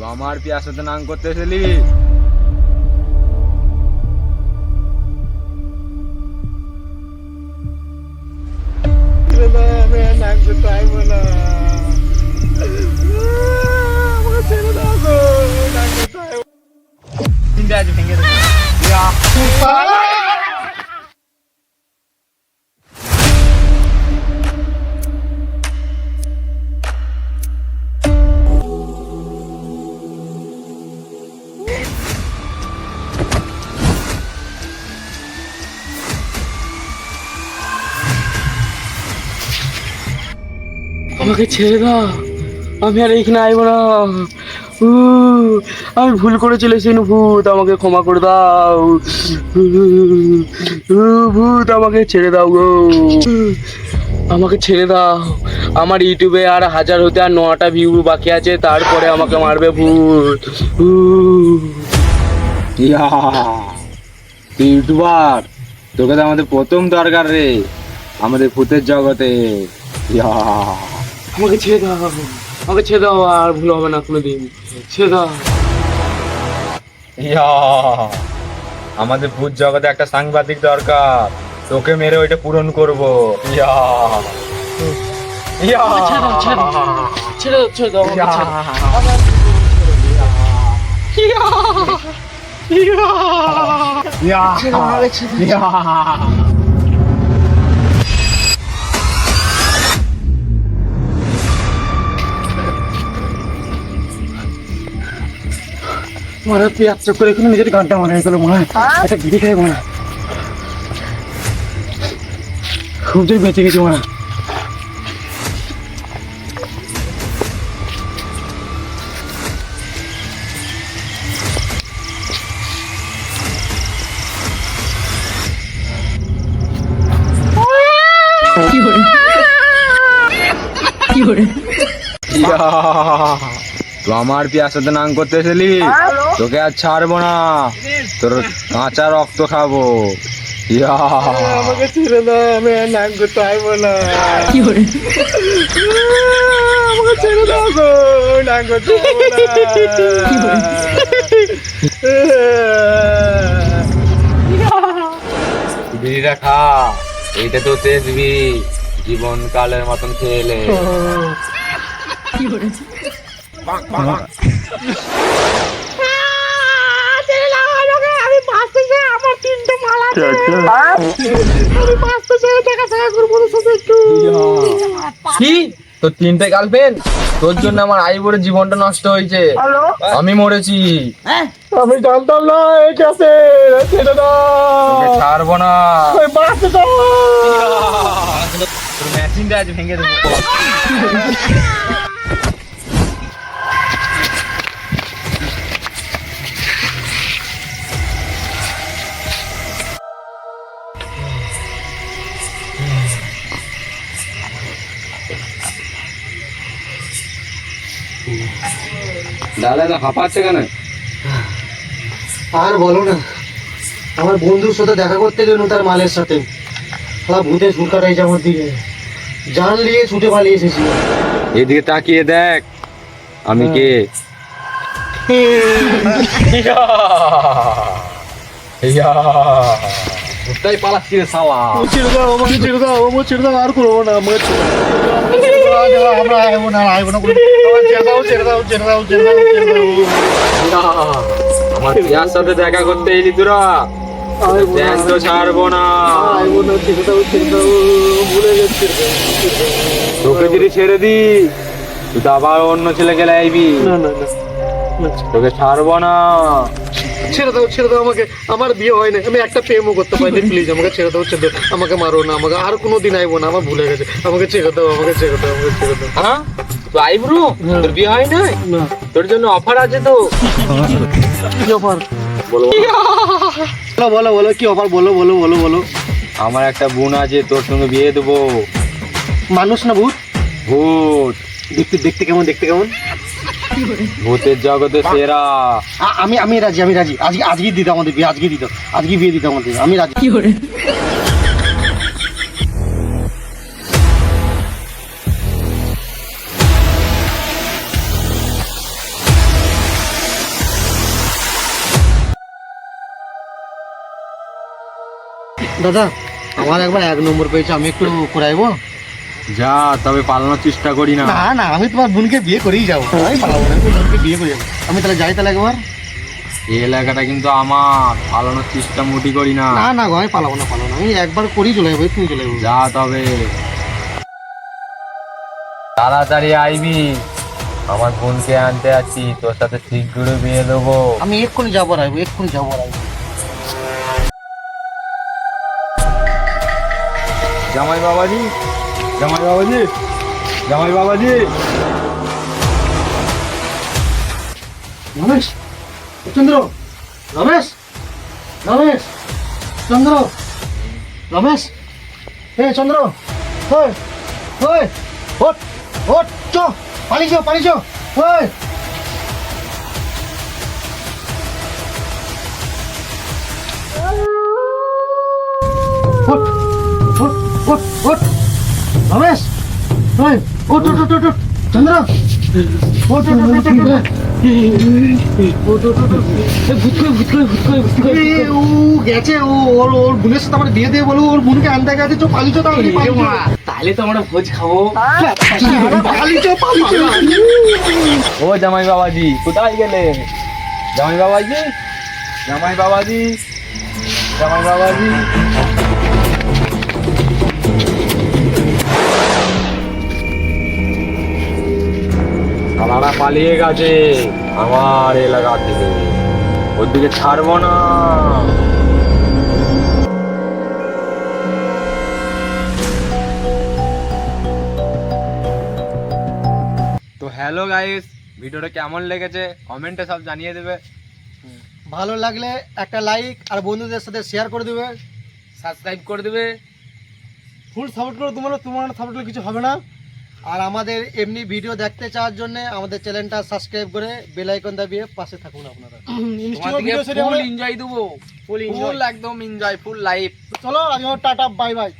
তো আমার পিয়ার সাথে নাং করতে এসেলি? আমি আর নাং করতে আইবো না। আমাকে ছেড়ে দাও গো, নাং করতে আইবো। চিন্তা আছে ভেঙে দেবো। আমাকে ছেড়ে দাও, আমি আর এইখানে আইবো না। উ, আমি ভুল করে চলেছি ভূত, আমাকে ক্ষমা করে দাও। ভূত আমাকে ছেড়ে দাও গো, আমাকে ছেড়ে দাও। আমার ইউটিউবে আর 1000 হতে আর 9টা ভিউ বাকি আছে, তারপরে আমাকে মারবে ভূত। ইয়া, তুই ইউটিউবার, তোকে তো আমাদের প্রথম দরকার রে আমাদের ভূতের জগতে। ইয়া, আমাকে ছেড়ে দাও, আমাকে ছেড়ে দাও, আর ভুল হবে না কোনোদিন, ছেড়ে দাও। ইয়া, আমাদের ভূত জগতে একটা সাংবাদিক দরকার, তোকে মেরে ওইটা পূরণ করবো। ইয়া, ইয়া, আমাকে ছেড়ে দাও, ছেড়ে দাও, ছেড়ে দাও, ছেড়ে দাও, আমাকে ইয়া, ছেড়ে দাও। ইয়া, ছেড়ে দাও, আমাকে ছেড়ে দাও। ইয়া। মারা পেঁয়াজ চোখ করে এখানে নিজের গানটা মনে হয়ে গেল, মনে হয় একটা গিরি খাই মনে হয়। খুব জোর বেঁচে গেছি মনে হয়। ইয়া, তো আমার পিয়ার সাথে নাং করতে এসেলি? তোকে আর ছাড়বো না, তোর কাঁচা রক্ত খাবো। ইয়া, আমাকে ছেড়ে দাও, আমি আর নাম করতে আইবো না। আমাকে ছেড়ে দাও গো, নাম করতে আইবো না। বিড়িটা খা, এইটা তো তেজবি, জীবন কালের মতন খেলে। আমি বাঁচতে চাই, আমার 3টে মালা আছে। আমি বাঁচতে চাই, দেখা দেখা করবো তোর সাথে একটু। কি তোর 3টে গার্লফ্রেন্ড? তোর জন্য আমার আইবুড়ের জীবনটা নষ্ট হয়েছে, আমি মরেছি। আমি জানতাম না এই কাছে, ছেড়ে দাও, তোকে ছাড়বো না। আমি বাঁচতে চাই। তোর মেশিনটা আজ ভেঙে দেবো। দাদা হাঁপাচ্ছে কেন? আর বলো না, আমার বন্ধুর সাথে দেখা করতে গেল তার মালের সাথে, ভূতে সুরকাটাই আমার দিকে জান নিয়ে ছুটে পালিয়ে এসেছি। এদিকে তাকিয়ে দেখ, আমি কে। কোথায় পালাচ্ছি রে শালা? ছেড়ে দাও, আমাকে ছেড়ে দাও, আমাকে ছেড়ে দাও, আর করবো না, আমাকে ছেড়ে দাও, আমরা আইবো না, আইবো না, ছেড়ে দাও, ছেড়ে দাও, ছেড়ে দাও, ছেড়ে দাও, ছেড়ে দাও। আমার পিয়ার সাথে দেখা করতে এলি তোরা? দেখ তো ছাড়বো না। আইবো না, ছেড়ে দাও, ছেড়ে দাও, ভুলে গেছি, ছেড়ে দাও, ছেড়ে দাও। তোকে যদি ছেড়ে দি, তুই তো আবার অন্য ছেলে গেলে আইবি। না না না, তোকে ছাড়বো না। ছেড়ে দাও, ছেড়ে দাও আমাকে, আমার বিয়ে হয় না, আমি একটা প্রেমও করতে পারিনি, প্লিজ আমাকে ছেড়ে দাও, ছেড়ে দাও, আমাকে মারো না, আমাকে আর কোনোদিন আইবো না, আমার ভুলে গেছে, আমাকে ছেড়ে দাও, আমাকে ছেড়ে দাও, আমাকে ছেড়ে দাও। হ্যাঁ, তুই আইব্রু, তোর বিয়ে হয় নাই? না, তোর জন্য অফার আছে তো। কি অফার? বলো। বলো বলো বলো, কি অফার? বলো বলো বলো বলো। আমার একটা বোন আছে, তোর সঙ্গে বিয়ে দেবো। মানুষ না ভূত? ভূত। দেখতে দেখতে কেমন, দেখতে কেমন? ভূতের জগতে সেরা। আমি আমি রাজি, আমি রাজি, আজকে আজকেই দিতে আমাদের বিয়ে, আজকে দিতে, আজকে বিয়ে দিতে আমাদের, আমি রাজি। দাদা আমার একবার 1 নম্বর পেয়েছে, আমি একটু করাইবো? যা, তবে পালানোর চেষ্টা করি না। না না, আমি তোমার বোনকে বিয়ে করেই যাবো, আমি পালাবো না, আমি বোনকে বিয়ে করে যাবো। আমি তাহলে যাই তাহলে একবার। এই এলাকাটা কিন্তু আমার, পালানোর চেষ্টা মোটি করি না। না না গো, আমি পালাবো না, আমি একবার করেই চলে যাবো, তুমি চলে যাবো। যা তবে, তাড়াতাড়ি আইবি, আমার বোনকে আনতে আছি, তোর সাথে শীঘ্রই বিয়ে দেবো। আমি এক্ষুনি যাবো রাইবো, এক্ষুনি যাবো রাইবো। জামাই বাবাজি, জামাই বাবাজি, জামাই বাবাজি। রমেশ, চন্দ্র, রমেশ, রমেশ, চন্দ্র, রমেশ, হে চন্দ্র, ওই ওই, ওঠ ওঠ, চ পালিয়ে চো, ওই ওঠ ওঠ ওঠ ওঠ, রমেশ, ওই ওঠ ওঠ ওঠ ওঠ, চন্দ্র, ওঠ ওঠ ওঠ ওঠ, ও গেছে, ওর বোনের সাথে আমার বিয়ে দিয়ে বলো, ওর বোনকে আনতে গেছে, চো পালিয়েছো, তাহলে তো আমরা ভোজ খাবো। পালিয়েছো। ও জামাই বাবাজি, কোথায় গেলে? জামাই বাবাজি, জামাই বাবাজি, জামাই বাবাজি। শালারা পালিয়ে গেছে আমার এলাকা থেকে, ওর দিকে ছাড়বো না। তো হ্যালো গাইস, ভিডিওটা কেমন লেগেছে কমেন্টে সব জানিয়ে দেবে। ভালো লাগলে একটা লাইক আর বন্ধুদের সাথে শেয়ার করে দেবে, সাবস্ক্রাইব করে দেবে। ফুল সাপোর্ট করো, তোমার সাপোর্ট করলে কিছু হবে না। আর আমাদের এমনি ভিডিও দেখতে চাওয়ার জন্য আমাদের চ্যানেলটা সাবস্ক্রাইব করে বেল আইকন দাবিয়ে পাশে থাকুন আপনারা। ফুল এনজয় দেবো, ফুল একদম এনজয়, ফুল লাইফ। চলো, টাটা, বাই বাই।